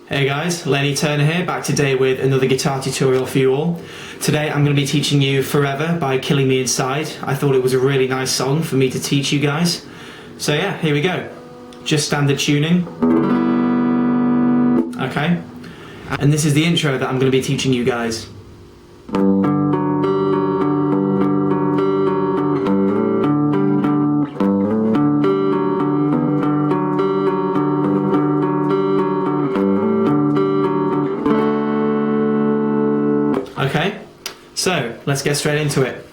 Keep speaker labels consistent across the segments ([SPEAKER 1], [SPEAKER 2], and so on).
[SPEAKER 1] Hey guys, Lenny Turner here, back today with another guitar tutorial for you all. Today I'm going to be teaching you Forever by Killing Me Inside. I thought it was a really nice song for me to teach you guys. So yeah, here we go. Just standard tuning. Okay. And this is the intro that I'm going to be teaching you guys. Okay, so let's get straight into it.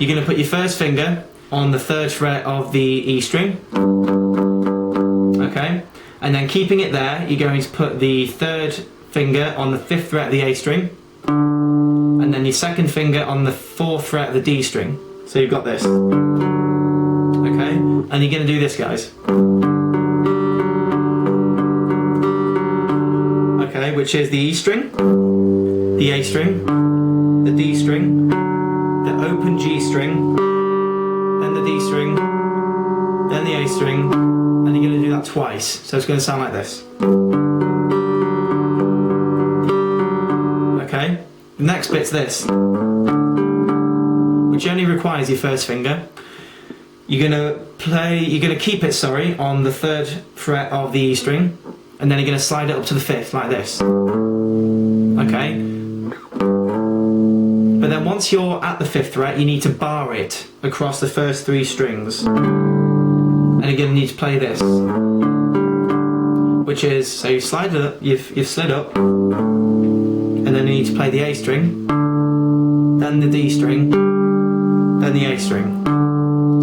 [SPEAKER 1] You're going to put your first finger on the 3rd fret of the E string. Okay, and then keeping it there, you're going to put the 3rd finger on the 5th fret of the A string, and then your 2nd finger on the 4th fret of the D string. So you've got this. Okay, and you're going to do this, guys. Okay, which is the E string, the A string, the D string, the open G string, then the D string, then the A string, and you're going to do that twice. So it's going to sound like this. Okay, the next bit's this, which only requires your first finger. You're going to keep it, on the 3rd fret of the E string, and then you're going to slide it up to the 5th like this. Okay. But then once you're at the 5th fret, you need to bar it across the first 3 strings. And you're going to need to play this. Which is, so you slide it up, you've slid up, and then you need to play the A string, then the D string, then the A string.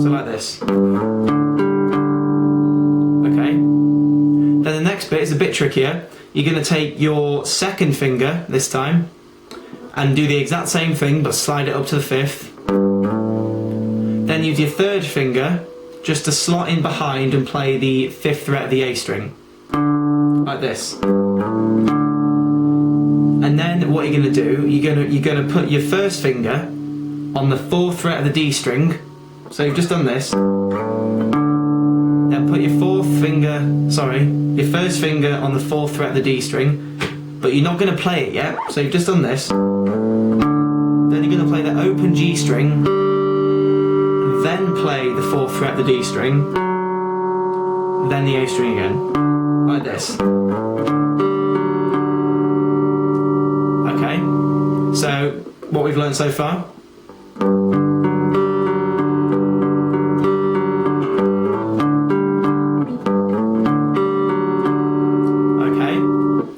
[SPEAKER 1] So like this. Okay. Then the next bit is a bit trickier. You're going to take your 2nd finger this time and do the exact same thing but slide it up to the 5th. Then use your 3rd finger just to slot in behind and play the 5th fret of the A string. Like this. And then what you're going to do, you're going to put your 1st finger on the 4th fret of the D string. So you've just done this. Then put your 1st finger on the 4th fret of the D string, but you're not going to play it yet, so you've just done this. Then you're going to play the open G string, then play the 4th fret of the D string, then the A string again, like this. Okay, so what we've learned so far.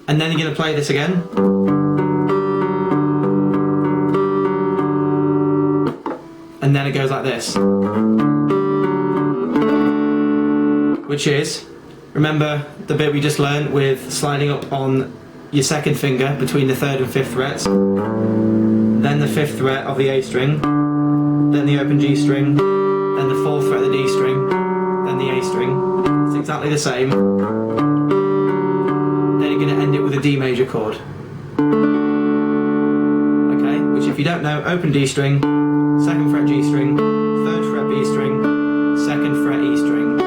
[SPEAKER 1] And then you're going to play this again. And then it goes like this. Which is, remember the bit we just learned with sliding up on your 2nd finger between the 3rd and 5th frets, then the 5th fret of the A string, then the open G string, then the 4th fret of the D string, then the A string. It's exactly the same. Then you're going to end it with a D major chord. Okay, which if you don't know, open D string, 2nd fret G string, 3rd fret B string, 2nd fret E string.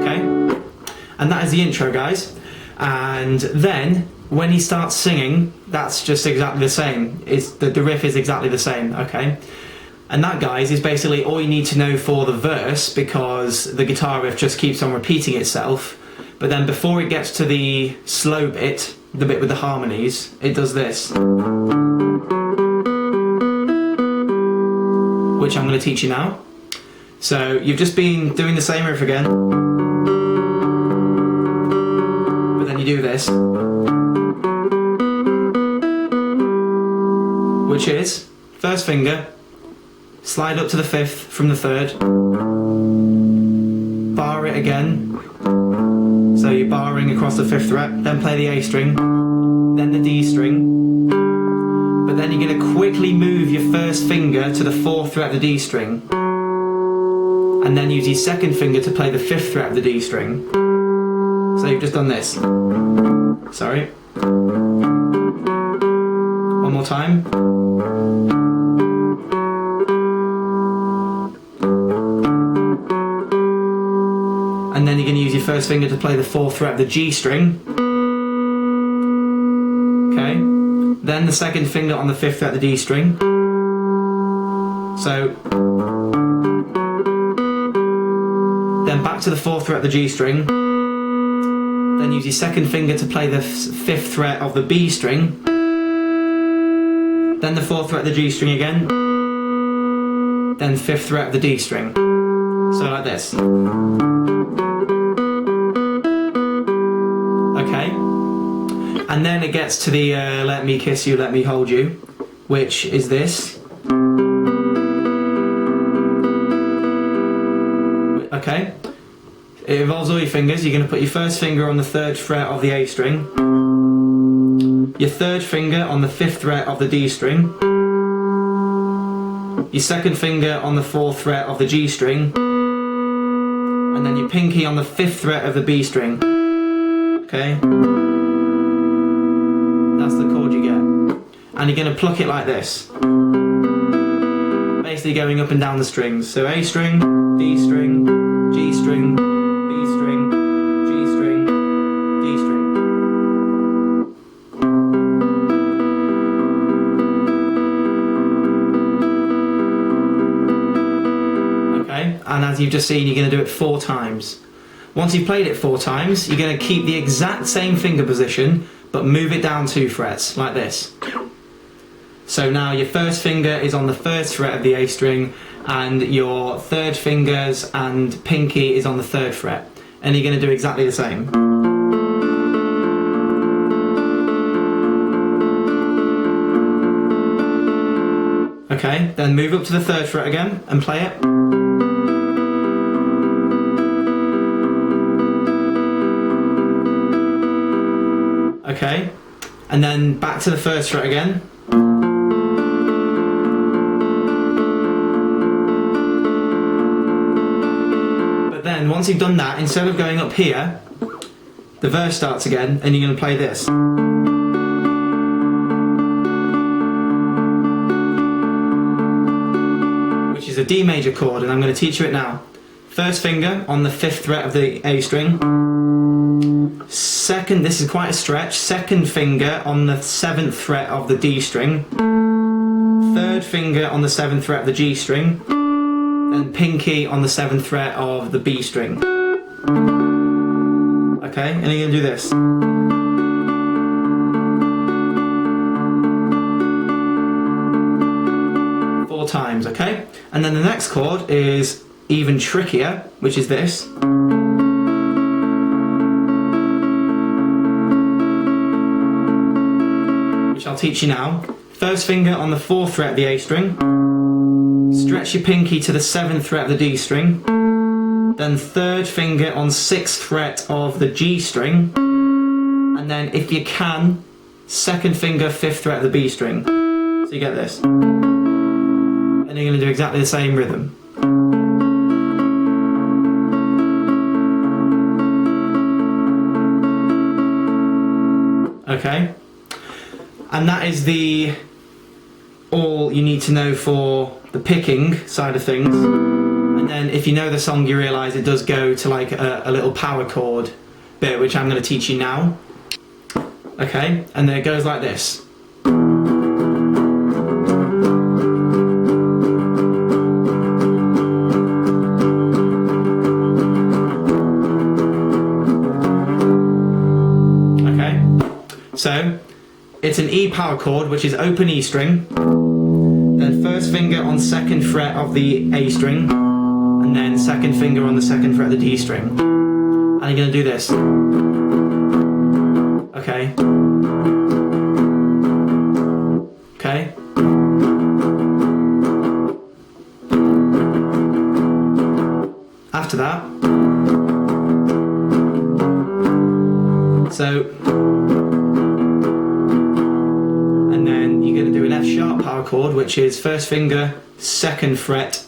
[SPEAKER 1] Okay? And that is the intro, guys. And then, when he starts singing, that's just exactly the same. The riff is exactly the same, okay? And that, guys, is basically all you need to know for the verse, because the guitar riff just keeps on repeating itself. But then before it gets to the slow bit, the bit with the harmonies, it does this. Which I'm going to teach you now. So you've just been doing the same riff again. But then you do this. Which is, 1st finger, slide up to the 5th from the 3rd. Bar it again. So you're barring across the 5th fret, then play the A string, then the D string, but then you're going to quickly move your 1st finger to the 4th fret of the D string, and then use your 2nd finger to play the 5th fret of the D string. So you've just done this. Sorry. One more time. And then you're going to use your 1st finger to play the 4th fret of the G string, then the 5th fret of the D string, then the 4th fret of the D string, then the A string. So you've just done this. Okay, then the second finger on the 5th fret of the D string. So, then back to the 4th fret of the G string. Then use your second finger to play the 5th fret of the B string. Then the 4th fret of the G string again. Then 5th fret of the D string. So like this. Okay. And then it gets to the let me kiss you, let me hold you, which is this. Okay. It involves all your fingers. You're going to put your first finger on the 3rd fret of the A string, your 3rd finger on the 5th fret of the D string, your 2nd finger on the 4th fret of the G string, and then your pinky on the 5th fret of the B string. Okay? That's the chord you get. And you're going to pluck it like this. Basically going up and down the strings. So A string, D string, G string, B string, G string, D string. Okay, and as you've just seen, you're going to do it 4 times. Once you've played it 4 times, you're going to keep the exact same finger position, but move it down 2 frets, like this. So now your first finger is on the 1st fret of the A string, and your 3rd fingers and pinky is on the 3rd fret. And you're going to do exactly the same. Okay, then move up to the 3rd fret again and play it. Okay, and then back to the 1st fret again. But then once you've done that, instead of going up here, the verse starts again and you're going to play this. Which is a D major chord, and I'm going to teach you it now. First finger on the 5th fret of the A string. Second, this is quite a stretch, 2nd finger on the 7th fret of the D string. 3rd finger on the 7th fret of the G string. Then pinky on the 7th fret of the B string. Okay, and you're going to do this. Four times, okay? And then the next chord is even trickier, which is this. Which I'll teach you now. First finger on the 4th fret of the A string. Stretch your pinky to the 7th fret of the D string. Then 3rd finger on 6th fret of the G string. And then, if you can, 2nd finger, 5th fret of the B string. So you get this. And you're going to do exactly the same rhythm. Okay? And that is all you need to know for the picking side of things. And then if you know the song, you realise it does go to like a little power chord bit, which I'm going to teach you now. Okay, and then it goes like this. Okay, so it's an E power chord, which is open E string, then first finger on 2nd fret of the A string, and then 2nd finger on the 2nd fret of the D string. And you're going to do this. Okay. Okay. After that, so, and then you're going to do an F sharp power chord, which is first finger, 2nd fret,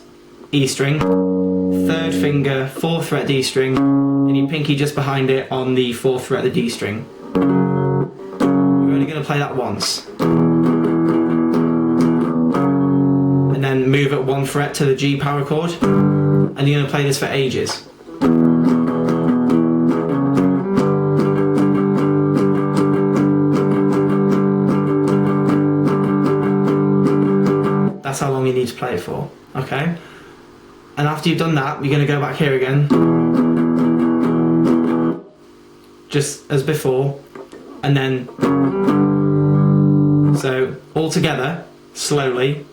[SPEAKER 1] E string, 3rd finger, 4th fret D string, and your pinky just behind it on the 4th fret of the D string. You're only going to play that once. And then move at 1 fret to the G power chord, and you're going to play this for ages. That's how long you need to play it for, okay? And after you've done that, you're going to go back here again, just as before, and then, so all together, slowly.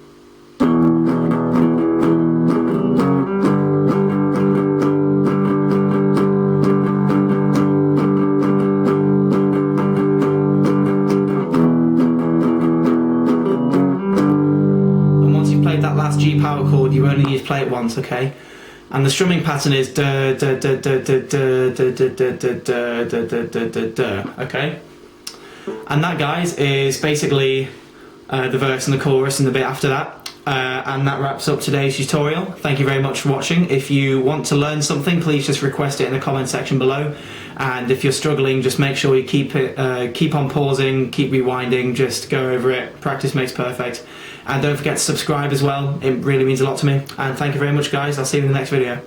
[SPEAKER 1] That last G power chord, you only need to play it once, okay? And the strumming pattern is da da da da da da da da da da da da da da, okay? And that, guys, is basically the verse and the chorus and the bit after that. And that wraps up today's tutorial. Thank you very much for watching. If you want to learn something, please just request it in the comment section below. And if you're struggling, just make sure you keep on pausing, keep rewinding, just go over it. Practice makes perfect. And don't forget to subscribe as well. It really means a lot to me. And thank you very much, guys. I'll see you in the next video.